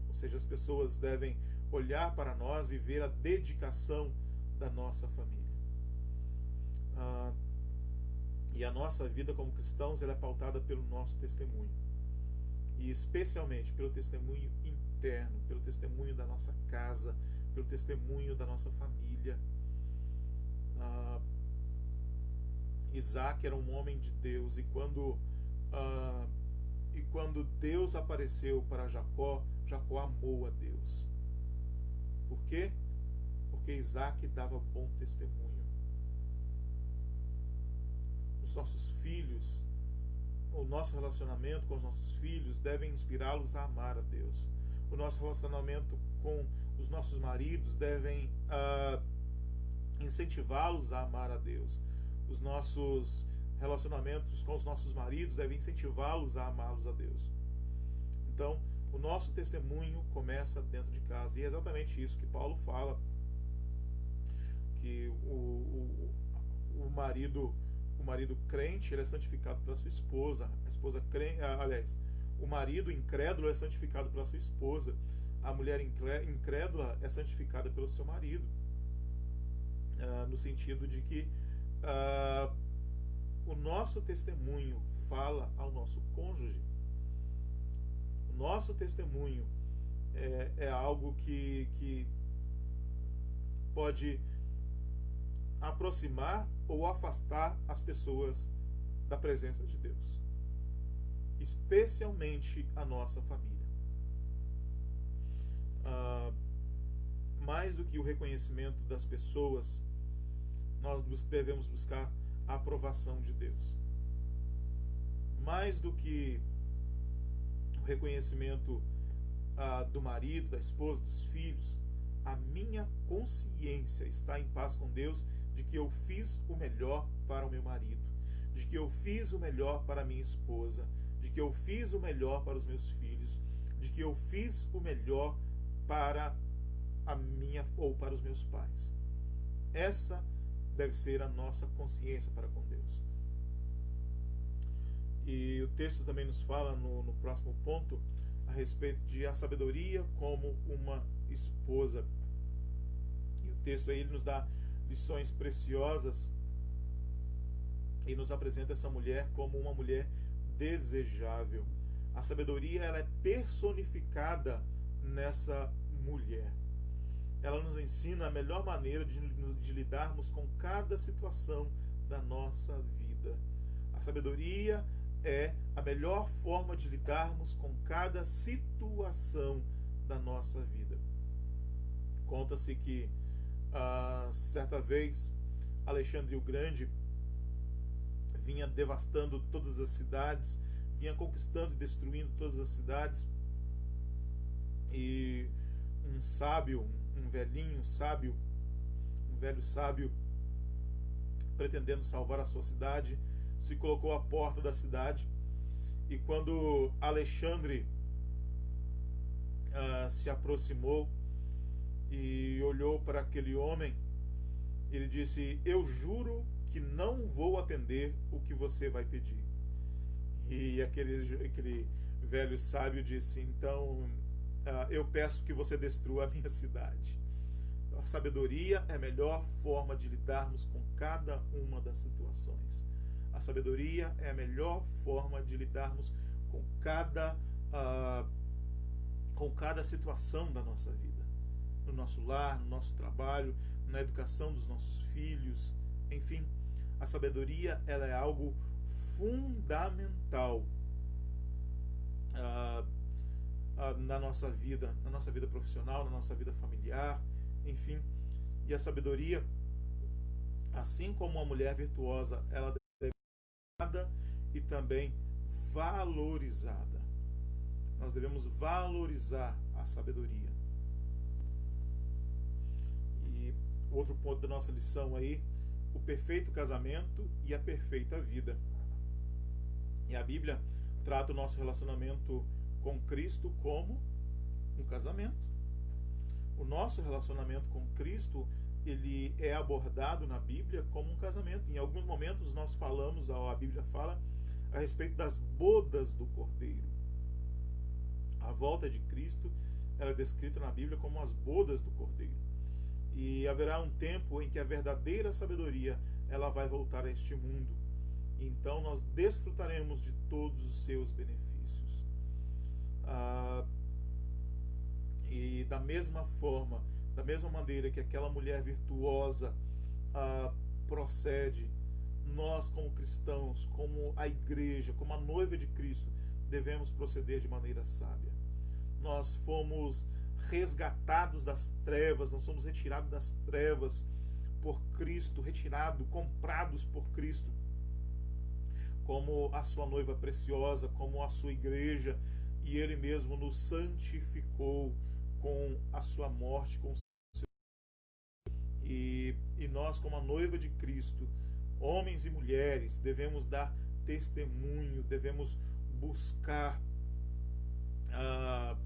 [SPEAKER 1] Ou seja, as pessoas devem olhar para nós e ver a dedicação da nossa família. E a nossa vida como cristãos, ela é pautada pelo nosso testemunho. E especialmente pelo testemunho interno, pelo testemunho da nossa casa, pelo testemunho da nossa família. Isaac era um homem de Deus, e quando Deus apareceu para Jacó, Jacó amou a Deus. Por quê? Porque Isaac dava bom testemunho. Os nossos filhos, o nosso relacionamento com os nossos filhos devem inspirá-los a amar a Deus. O nosso relacionamento com os nossos maridos devem incentivá-los a amar a Deus. Os nossos relacionamentos com os nossos maridos devem incentivá-los a amá-los a Deus. Então, o nosso testemunho começa dentro de casa. E é exatamente isso que Paulo fala, que o marido crente, ele é santificado pela sua esposa. A esposa crente, o marido incrédulo é santificado pela sua esposa. A mulher incrédula é santificada pelo seu marido. No sentido de que o nosso testemunho fala ao nosso cônjuge. O nosso testemunho é algo que pode aproximar ou afastar as pessoas da presença de Deus, especialmente a nossa família. Mais do que o reconhecimento das pessoas, nós devemos buscar a aprovação de Deus. Mais do que o reconhecimento do marido, da esposa, dos filhos, a minha consciência está em paz com Deus de que eu fiz o melhor para o meu marido, de que eu fiz o melhor para a minha esposa, de que eu fiz o melhor para os meus filhos, de que eu fiz o melhor para a minha ou para os meus pais. Essa deve ser a nossa consciência para com Deus. E o texto também nos fala no próximo ponto a respeito de a sabedoria como uma esposa. E o texto aí ele nos dá lições preciosas e nos apresenta essa mulher como uma mulher desejável. A sabedoria ela é personificada nessa mulher. Ela nos ensina a melhor maneira de lidarmos com cada situação da nossa vida. A sabedoria é a melhor forma de lidarmos com cada situação da nossa vida. Conta-se que certa vez Alexandre o Grande vinha devastando todas as cidades, vinha conquistando e destruindo todas as cidades, e um sábio, um velho sábio, pretendendo salvar a sua cidade, se colocou à porta da cidade. E quando Alexandre se aproximou e olhou para aquele homem, ele disse: eu juro que não vou atender o que você vai pedir. E aquele velho sábio disse: então eu peço que você destrua a minha cidade. A sabedoria é a melhor forma de lidarmos com cada uma das situações. A sabedoria é a melhor forma de lidarmos com cada situação da nossa vida. No nosso lar, no nosso trabalho, na educação dos nossos filhos, enfim. A sabedoria, ela é algo fundamental na nossa vida profissional, na nossa vida familiar, enfim. E a sabedoria, assim como uma mulher virtuosa, ela deve ser amada e também valorizada. Nós devemos valorizar a sabedoria. E outro ponto da nossa lição aí: o perfeito casamento e a perfeita vida. E a Bíblia trata o nosso relacionamento com Cristo como um casamento. O nosso relacionamento com Cristo, ele é abordado na Bíblia como um casamento. Em alguns momentos nós falamos, a Bíblia fala a respeito das bodas do Cordeiro. A volta de Cristo, ela é descrita na Bíblia como as bodas do Cordeiro. E haverá um tempo em que a verdadeira sabedoria, ela vai voltar a este mundo. Então nós desfrutaremos de todos os seus benefícios. E da mesma forma, da mesma maneira que aquela mulher virtuosa procede, nós como cristãos, como a igreja, como a noiva de Cristo, devemos proceder de maneira sábia. Nós fomos resgatados das trevas, nós somos retirados das trevas por Cristo, comprados por Cristo, como a sua noiva preciosa, como a sua igreja, e Ele mesmo nos santificou com a sua morte, com o seu... E nós, como a noiva de Cristo, homens e mulheres, devemos dar testemunho, devemos buscar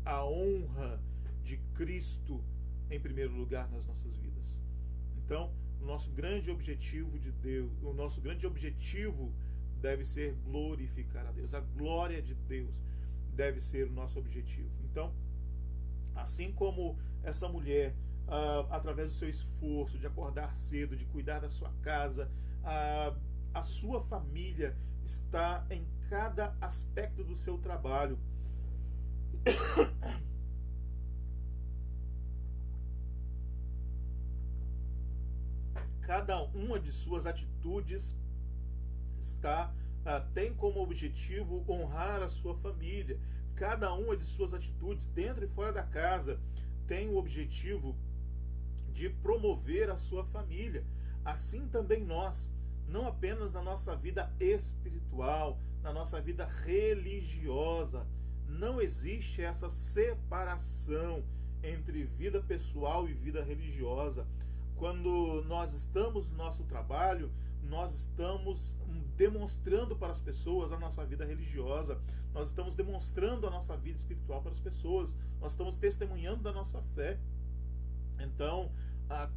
[SPEAKER 1] a honra de Cristo em primeiro lugar nas nossas vidas. Então, o nosso grande objetivo de Deus, o nosso grande objetivo deve ser glorificar a Deus. A glória de Deus deve ser o nosso objetivo. Então, assim como essa mulher, através do seu esforço de acordar cedo, de cuidar da sua casa, a sua família está em cada aspecto do seu trabalho. Cada uma de suas atitudes tem como objetivo honrar a sua família. Cada uma de suas atitudes, dentro e fora da casa, tem o objetivo de promover a sua família. Assim também nós, não apenas na nossa vida espiritual, na nossa vida religiosa, não existe essa separação entre vida pessoal e vida religiosa. Quando nós estamos no nosso trabalho, nós estamos demonstrando para as pessoas a nossa vida religiosa, nós estamos demonstrando a nossa vida espiritual para as pessoas, nós estamos testemunhando da nossa fé. Então,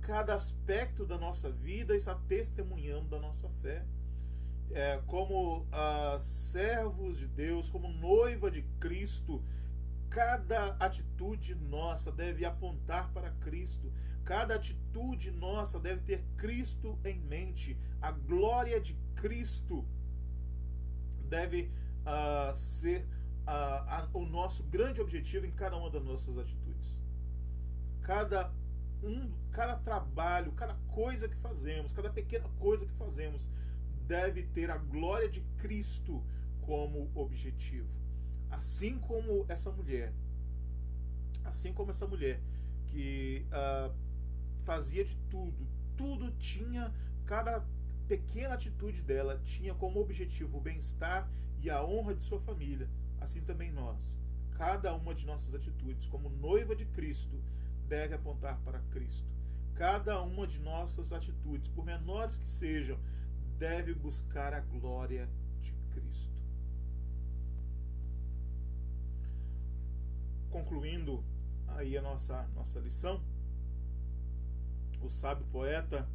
[SPEAKER 1] cada aspecto da nossa vida está testemunhando da nossa fé. Como servos de Deus, como noiva de Cristo, cada atitude nossa deve apontar para Cristo. Cada atitude nossa deve ter Cristo em mente. A glória de Cristo deve ser o nosso grande objetivo em cada uma das nossas atitudes. Cada trabalho, cada coisa que fazemos, cada pequena coisa que fazemos, deve ter a glória de Cristo como objetivo. Assim como essa mulher que fazia de tudo tinha, cada pequena atitude dela tinha como objetivo o bem-estar e a honra de sua família. Assim também nós, cada uma de nossas atitudes como noiva de Cristo deve apontar para Cristo. Cada uma de nossas atitudes, por menores que sejam, deve buscar a glória de Cristo. Concluindo aí a nossa lição, o sábio poeta,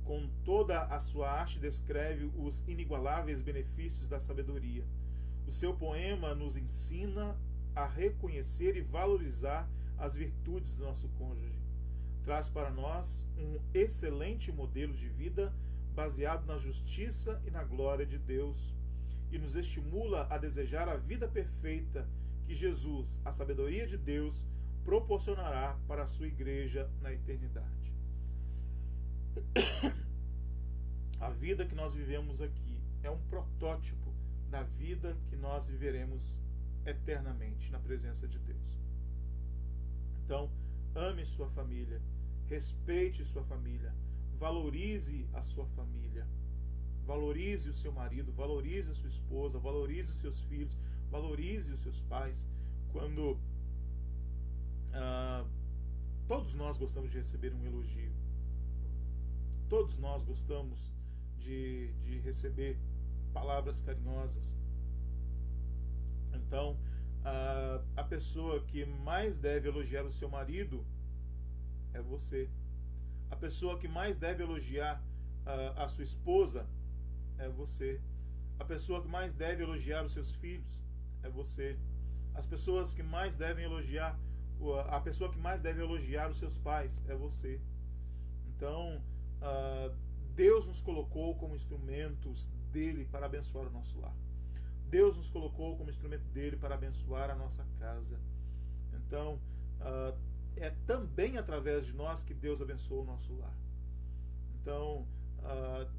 [SPEAKER 1] com toda a sua arte, descreve os inigualáveis benefícios da sabedoria. O seu poema nos ensina a reconhecer e valorizar as virtudes do nosso cônjuge. Traz para nós um excelente modelo de vida baseado na justiça e na glória de Deus, e nos estimula a desejar a vida perfeita que Jesus, a sabedoria de Deus, proporcionará para a sua igreja na eternidade. A vida que nós vivemos aqui é um protótipo da vida que nós viveremos eternamente na presença de Deus. Então, ame sua família, respeite sua família, valorize a sua família, valorize o seu marido, valorize a sua esposa, valorize os seus filhos, valorize os seus pais. Quando todos nós gostamos de receber um elogio, todos nós gostamos de receber palavras carinhosas. Então, a pessoa que mais deve elogiar o seu marido é você. A pessoa que mais deve elogiar a sua esposa é você. A pessoa que mais deve elogiar os seus filhos é você. As pessoas que mais devem elogiar, a pessoa que mais deve elogiar os seus pais é você. Então, Deus nos colocou como instrumentos dele para abençoar o nosso lar. Deus nos colocou como instrumento dele para abençoar a nossa casa. Então, é também através de nós que Deus abençoa o nosso lar. Então,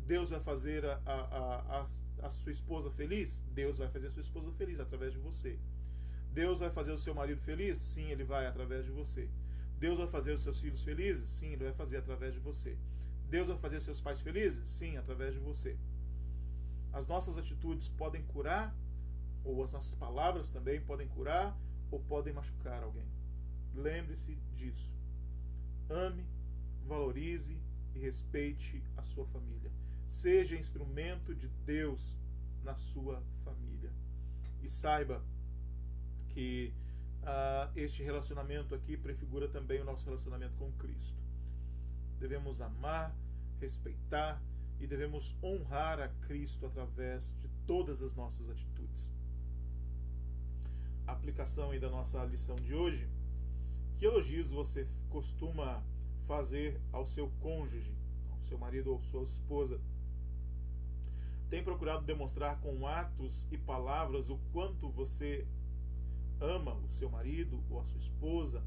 [SPEAKER 1] Deus vai fazer a sua esposa feliz? Deus vai fazer a sua esposa feliz através de você. Deus vai fazer o seu marido feliz? Sim, ele vai através de você. Deus vai fazer os seus filhos felizes? Sim, ele vai fazer através de você. Deus vai fazer seus pais felizes? Sim, através de você. As nossas atitudes podem curar, ou as nossas palavras também podem curar, ou podem machucar alguém. Lembre-se disso. Ame, valorize e respeite a sua família. Seja instrumento de Deus na sua família. E saiba que este relacionamento aqui prefigura também o nosso relacionamento com Cristo. Devemos amar, respeitar e devemos honrar a Cristo através de todas as nossas atitudes. A aplicação aí da nossa lição de hoje: que elogios você costuma fazer ao seu cônjuge, ao seu marido ou sua esposa? Tem procurado demonstrar com atos e palavras o quanto você ama o seu marido ou a sua esposa?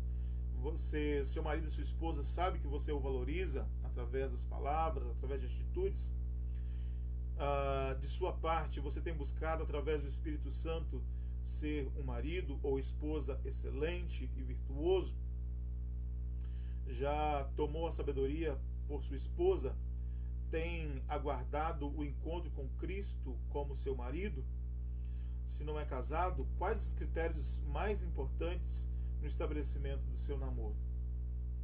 [SPEAKER 1] Seu marido e sua esposa sabe que você o valoriza através das palavras, através de atitudes? De sua parte, você tem buscado através do Espírito Santo ser um marido ou esposa excelente e virtuoso? Já tomou a sabedoria por sua esposa? Tem aguardado o encontro com Cristo como seu marido? Se não é casado, quais os critérios mais importantes no estabelecimento do seu namoro?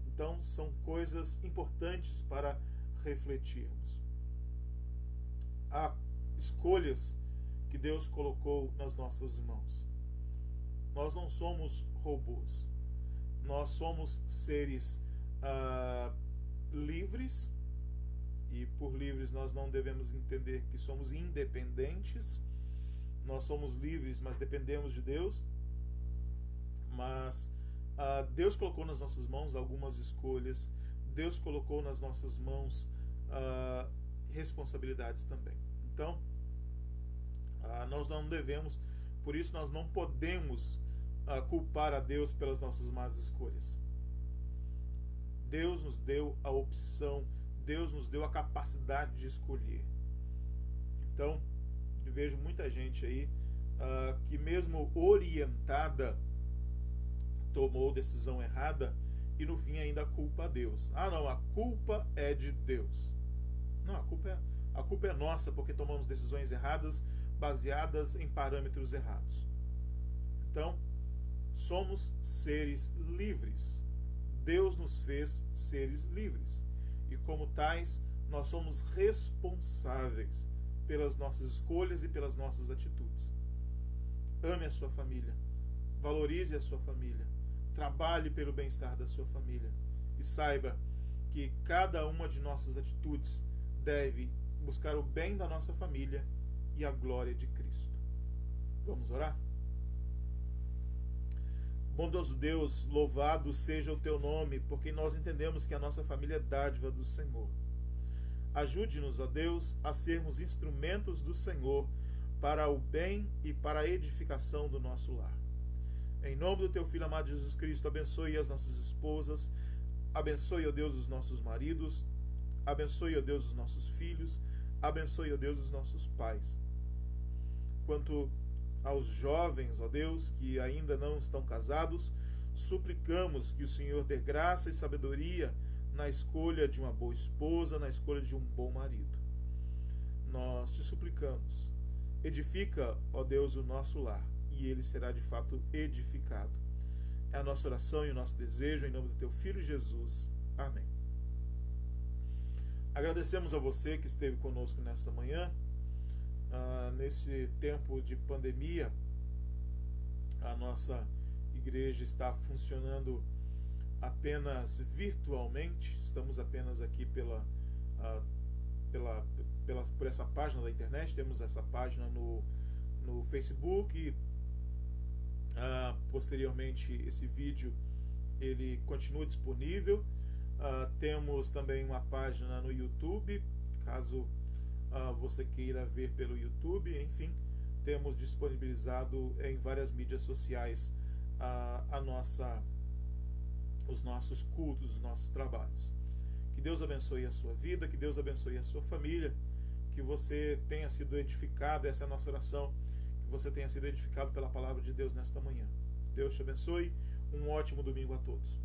[SPEAKER 1] Então, são coisas importantes para refletirmos. Há escolhas que Deus colocou nas nossas mãos. Nós não somos robôs. Nós somos seres livres, e por livres nós não devemos entender que somos independentes. Nós somos livres, mas dependemos de Deus. Mas Deus colocou nas nossas mãos algumas escolhas. Deus colocou nas nossas mãos responsabilidades também. Então, nós não devemos, por isso nós não podemos culpar a Deus pelas nossas más escolhas. Deus nos deu a opção, Deus nos deu a capacidade de escolher. Então, eu vejo muita gente aí que mesmo orientada tomou decisão errada e no fim ainda culpa a Deus. Não, a culpa é de Deus. Não, a culpa é nossa porque tomamos decisões erradas baseadas em parâmetros errados. Então, somos seres livres. Deus nos fez seres livres. E como tais, nós somos responsáveis pelas nossas escolhas e pelas nossas atitudes. Ame a sua família, valorize a sua família, trabalhe pelo bem-estar da sua família e saiba que cada uma de nossas atitudes deve buscar o bem da nossa família e a glória de Cristo. Vamos orar? Bondoso Deus, louvado seja o teu nome, porque nós entendemos que a nossa família é dádiva do Senhor. Ajude-nos, ó Deus, a sermos instrumentos do Senhor para o bem e para a edificação do nosso lar. Em nome do teu Filho amado Jesus Cristo, abençoe as nossas esposas, abençoe, ó Deus, os nossos maridos, abençoe, ó Deus, os nossos filhos, abençoe, ó Deus, os nossos pais. Quanto aos jovens, ó Deus, que ainda não estão casados, suplicamos que o Senhor dê graça e sabedoria na escolha de uma boa esposa, na escolha de um bom marido. Nós te suplicamos, edifica, ó Deus, o nosso lar, e ele será de fato edificado. É a nossa oração e o nosso desejo, em nome do teu Filho Jesus. Amém. Agradecemos a você que esteve conosco nesta manhã. Nesse tempo de pandemia, a nossa igreja está funcionando apenas virtualmente. Estamos apenas aqui por essa página da internet. Temos essa página no Facebook e posteriormente esse vídeo ele continua disponível. Temos também uma página no YouTube, caso você queira ver pelo YouTube. Enfim, temos disponibilizado em várias mídias sociais os nossos cultos, os nossos trabalhos. Que Deus abençoe a sua vida, que Deus abençoe a sua família, que você tenha sido edificado, essa é a nossa oração, que você tenha sido edificado pela palavra de Deus nesta manhã. Deus te abençoe, um ótimo domingo a todos.